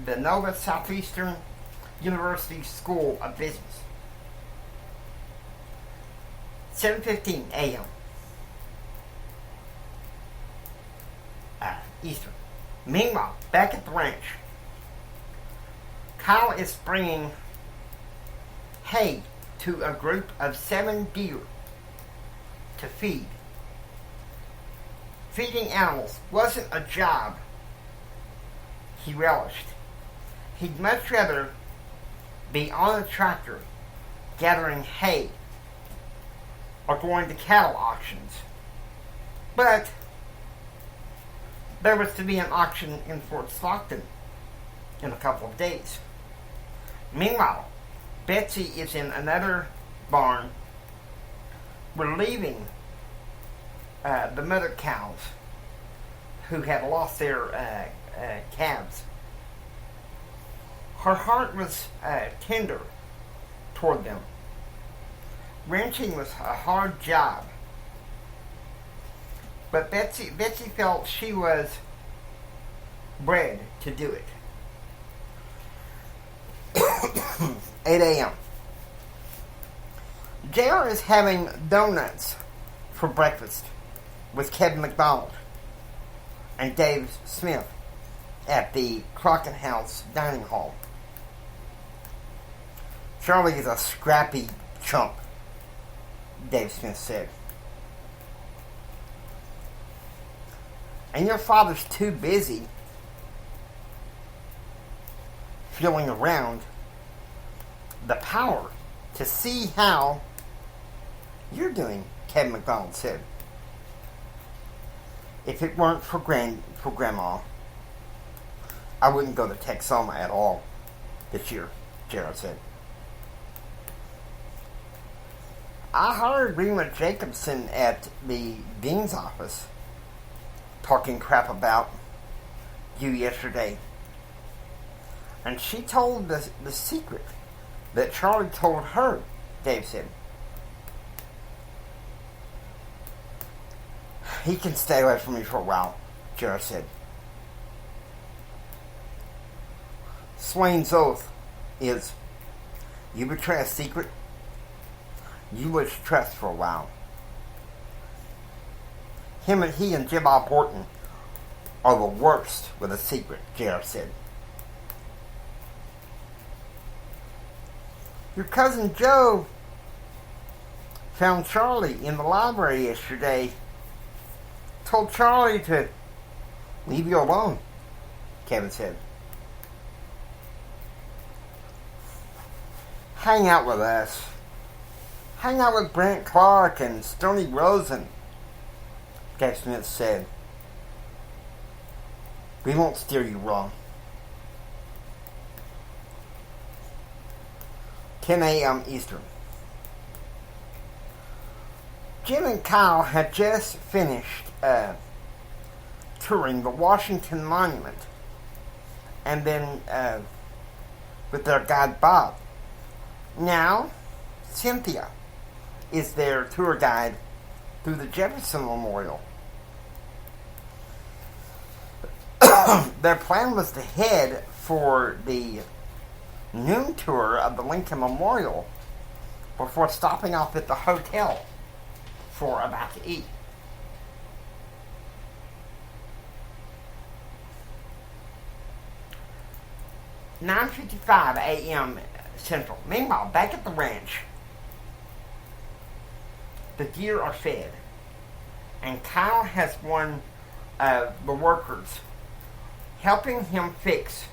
the Nova Southeastern University School of Business. 7:15 a.m. Eastern. Meanwhile, back at the ranch, Kyle is bringing hay to a group of 7 deer to feed. Feeding animals wasn't a job he relished. He'd much rather be on a tractor gathering hay or going to cattle auctions. But there was to be an auction in Fort Stockton in a couple of days. Meanwhile, Betsy is in another barn relieving the mother cows who had lost their calves. Her heart was tender toward them. Ranching was a hard job, but Betsy felt she was bred to do it. 8 a.m. JR is having donuts for breakfast with Kevin McDonald and Dave Smith at the Crockett House dining hall. Charlie is a scrappy chump, Dave Smith said. And your father's too busy feeling around the power to see how you're doing, Kevin McDonald said. If it weren't for Grandma, I wouldn't go to Texoma at all this year, Gerald said. I heard Rima Jacobson at the dean's office talking crap about you yesterday. And she told the secret that Charlie told her, Dave said. He can stay away from me for a while, Jared said. Swain's oath is, you betray a secret, you lose trust for a while. He and Jim Bob Horton are the worst with a secret, Jared said. Your cousin Joe found Charlie in the library yesterday. Told Charlie to leave you alone, Kevin said. Hang out with us. Hang out with Brent Clark and Stoney Rosen, Dave Smith said. We won't steer you wrong. 10 a.m. Eastern. Jim and Kyle had just finished touring the Washington Monument, and then with their guide Bob. Now, Cynthia is their tour guide through the Jefferson Memorial. Their plan was to head for the noon tour of the Lincoln Memorial before stopping off at the hotel for a bite to eat. "9:55 a.m. Central. Meanwhile, back at the ranch, the deer are fed, and Kyle has one of the workers helping him fix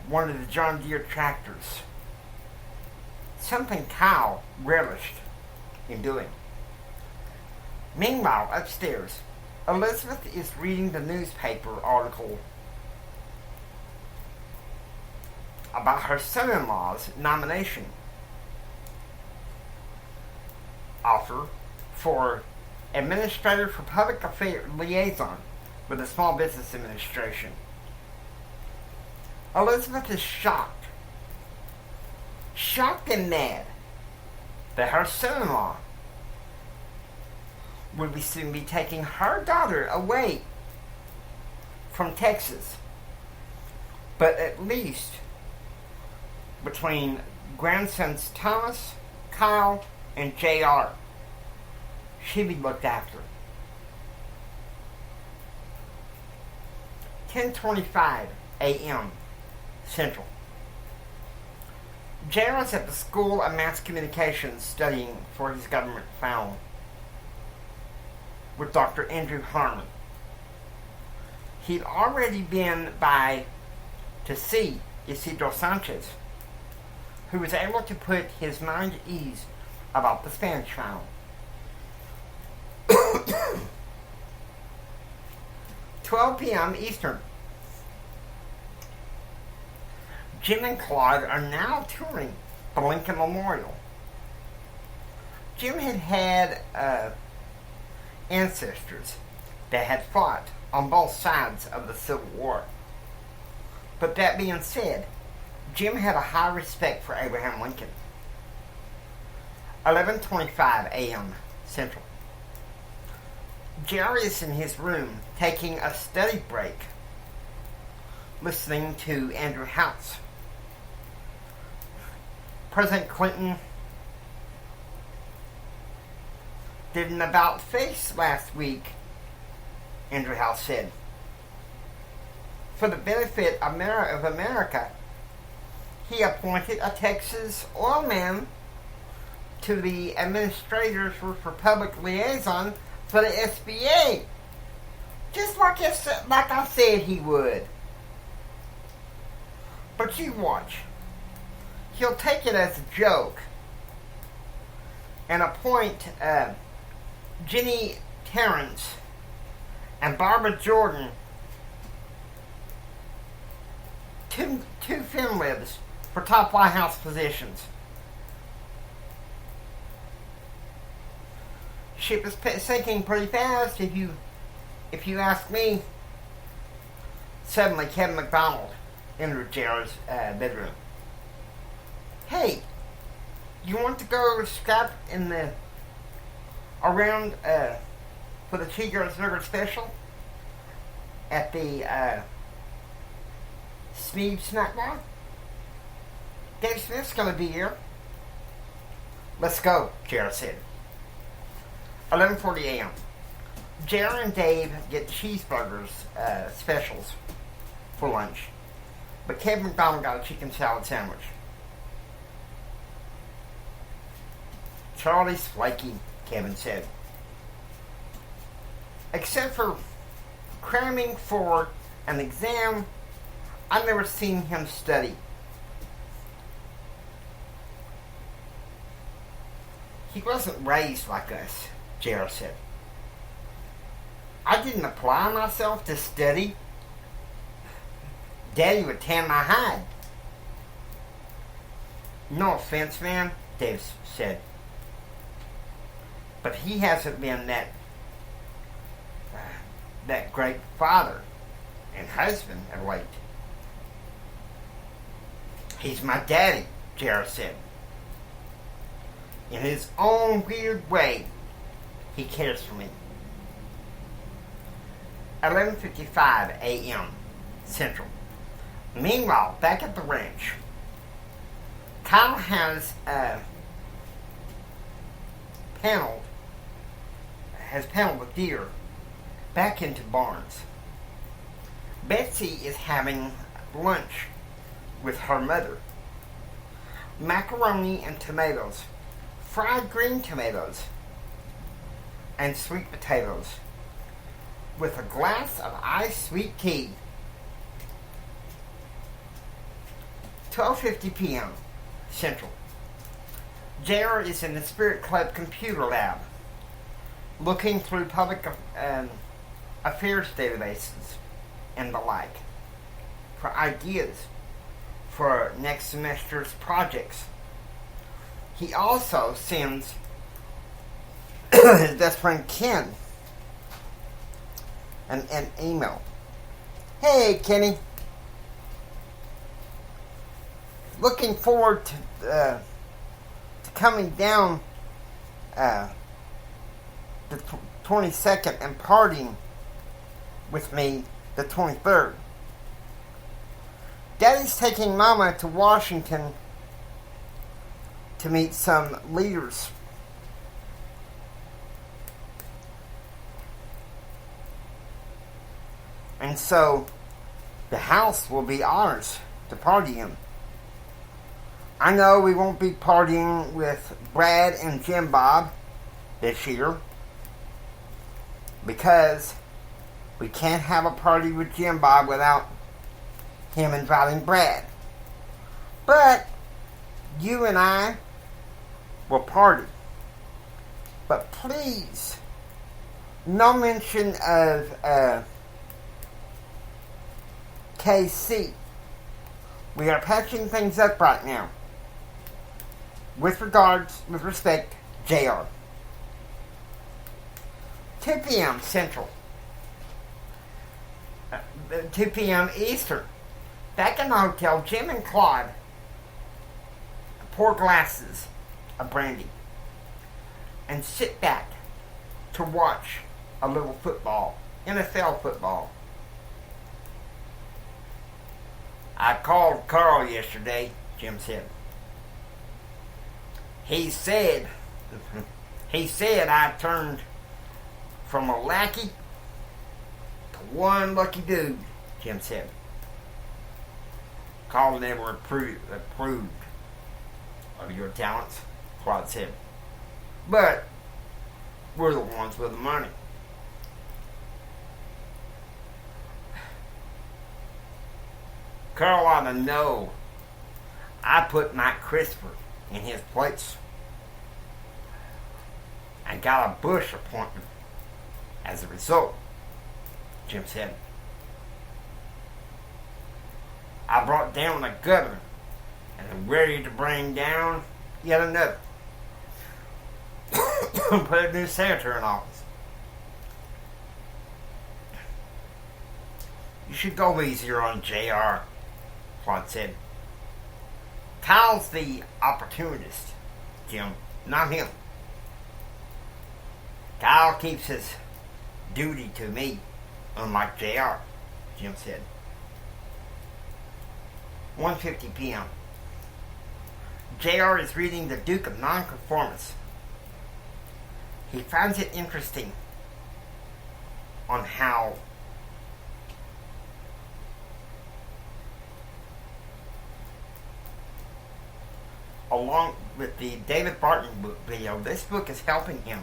one of the John Deere tractors. Something Kyle relished in doing. Meanwhile, upstairs, Elizabeth is reading the newspaper article about her son-in-law's nomination offer for Administrator for Public Affairs Liaison with the Small Business Administration. Elizabeth is shocked and mad that her son-in-law would soon be taking her daughter away from Texas But at least between grandsons Thomas, Kyle, and JR, she'd be looked after. 10:25 a.m. Central. JR is at the School of Mass Communications studying for his government final with Dr. Andrew Harmon. He'd already been by to see Isidro Sanchez, who was able to put his mind at ease about the Spanish file. 12 p.m. Eastern. Jim and Claude are now touring the Lincoln Memorial. Jim had ancestors that had fought on both sides of the Civil War. But that being said, Jim had a high respect for Abraham Lincoln. 11:25 a.m. Central. Jerry is in his room taking a study break, listening to Andrew House. President Clinton did an about-face last week, Andrew House said. For the benefit of America, he appointed a Texas oil man to the administrators for public liaison for the SBA. Just like I said he would. But you watch. He'll take it as a joke and appoint Jenny Terrence and Barbara Jordan, two FemLibs, for top White House positions. Ship is sinking pretty fast, if you ask me. Suddenly, Kevin McDonald entered Jared's bedroom. Hey, you want to go scrap in the around for the Cheeseburger Burger special at the Sneed Snack Bar? Dave Smith's gonna be here. Let's go, Jared said. 11:40 a.m. Jared and Dave get cheeseburgers specials for lunch, but Kevin McDonald got a chicken salad sandwich. Charlie's flaky, Kevin said. Except for cramming for an exam, I've never seen him study. He wasn't raised like us, J.R. said. I didn't apply myself to study. Daddy would tan my hide. No offense, man, Dave said. But he hasn't been that great father and husband of late. He's my daddy, J.R. said. In his own weird way, he cares for me. 11:55 a.m. Central. Meanwhile, back at the ranch, Kyle has paneled the deer back into barns. Betsy is having lunch with her mother. Macaroni and tomatoes, fried green tomatoes, and sweet potatoes, with a glass of iced sweet tea. 12:50 p.m. Central. JR is in the Spirit Club computer lab, looking through public affairs databases and the like for ideas for next semester's projects. He also sends his best friend Ken an email. Hey, Kenny. Looking forward to coming down the 22nd and partying with me the 23rd. Daddy's taking Mama to Washington to meet some leaders. And so, the house will be ours to party in. I know we won't be partying with Brad and Jim Bob this year because we can't have a party with Jim Bob without him inviting Brad. But you and I will party. But please, no mention of KC. We are patching things up right now. With respect, JR. 2 p.m. Central. 2 p.m. Eastern. Back in the hotel, Jim and Claude pour glasses of brandy and sit back to watch a little football, NFL football. I called Carl yesterday, Jim said. He said I turned from a lackey to one lucky dude, Jim said. Carl never approved of your talents, Claude said. But we're the ones with the money. Carl ought to know I put Mike Christopher in his place. I got a Bush appointment as a result, Jim said. I brought down the governor and I'm ready to bring down yet another. Put a new senator in office. You should go easier on JR, Claude said. Kyle's the opportunist, Jim, not him. Kyle keeps his duty to me, unlike JR, Jim said. 1:50 p.m. JR is reading The Duke of Nonconformist. He finds it interesting on how along with the David Barton book video, this book is helping him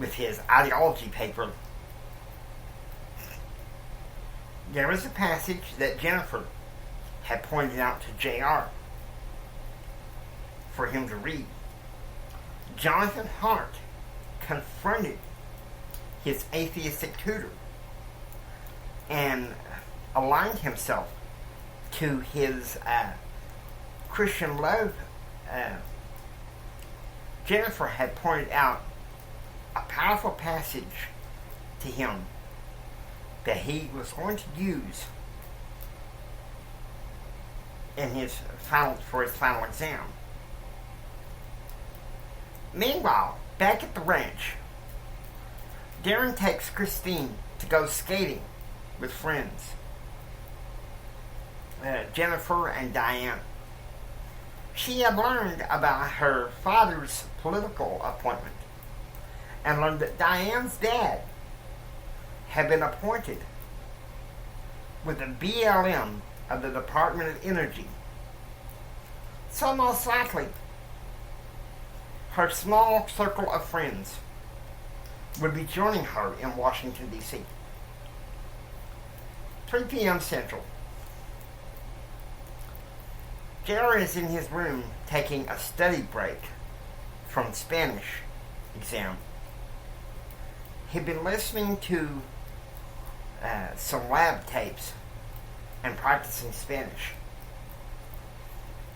with his ideology paper. There is a passage that Jennifer had pointed out to JR for him to read. Jonathan Hart confronted his atheistic tutor and aligned himself to his Christian love. Jennifer had pointed out a powerful passage to him that he was going to use in his final exam. Meanwhile, back at the ranch, Darren takes Christine to go skating with friends, Jennifer and Diane. She had learned about her father's political appointment and learned that Diane's dad had been appointed with the BLM of the Department of Energy. So most likely, her small circle of friends would be joining her in Washington, D.C. 3 p.m. Central. Jerry is in his room taking a study break from Spanish exam. He'd been listening to some lab tapes and practicing Spanish.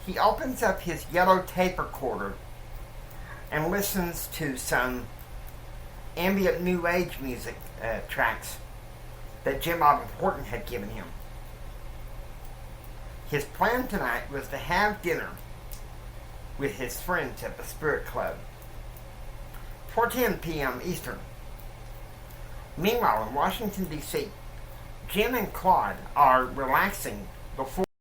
He opens up his yellow tape recorder and listens to some ambient new age music tracks that Jim Bob Horton had given him. His plan tonight was to have dinner with his friends at the Spirit Club. 4:10 p.m. Eastern. Meanwhile, in Washington, D.C., Jim and Claude are relaxing before